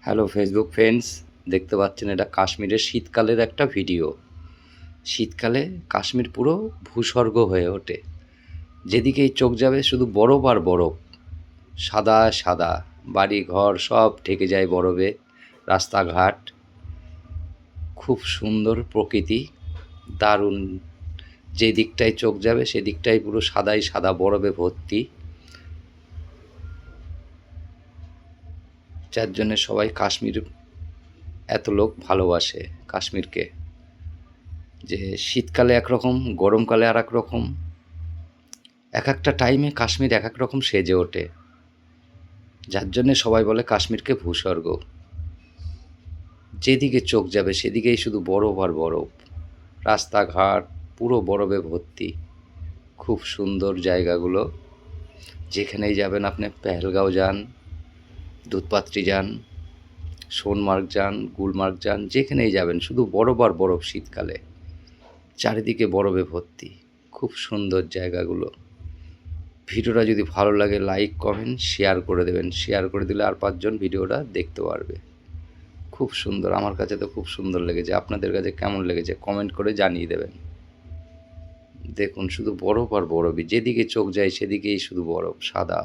Hello Facebook friends, দেখতে পাচ্ছেন এটা কাশ্মীরের শীতকালের একটা ভিডিও। শীতকালে কাশ্মীর পুরো ভূস্বর্গ হয়ে ওঠে। যেদিকেই চোখ যাবে শুধু বরফ আর বরফ, সাদা সাদা, বাড়ি ঘর সব ঢেকে যায় বরফে। রাস্তাঘাট খুব সুন্দর প্রকৃতি, দারুণ। যে দিকটায় চোখ যাবে সেদিকটাই পুরো সাদাই সাদা, বরফে ভর্তি। যার জন্যে সবাই কাশ্মীর, এত লোক ভালোবাসে কাশ্মীরকে। যে শীতকালে একরকম, গরমকালে আর এক রকম, এক একটা টাইমে কাশ্মীর এক এক রকম সেজে ওঠে। যার জন্যে সবাই বলে কাশ্মীরকে ভূস্বর্গ। যেদিকে চোখ যাবে সেদিকেই শুধু বরফ আর বরফ, রাস্তাঘাট পুরো বরফে ভর্তি। খুব সুন্দর জায়গাগুলো, যেখানেই যাবেন আপনি, পেহেলগাঁও যান, দুধপাত্রি যান, সোনমার্গ যান, গুলমার্গ যান, যেখানেই যাবেন শুধু বরফ আর বরফ। শীতকালে চারিদিকে বরফে ভর্তি, খুব সুন্দর জায়গাগুলো। ভিডিওটা যদি ভালো লাগে লাইক কমেন্ট শেয়ার করে দেবেন। শেয়ার করে দিলে আর 5 জন ভিডিওটা দেখতে পারবে। খুব সুন্দর, আমার কাছে তো খুব সুন্দর লেগেছে। আপনাদের কাছে কেমন লেগেছে কমেন্ট করে জানিয়ে দেবেন। দেখুন শুধু বরফ আর বরফই, যেদিকে চোখ যায় সেদিকেই শুধু বরফ, সাদা।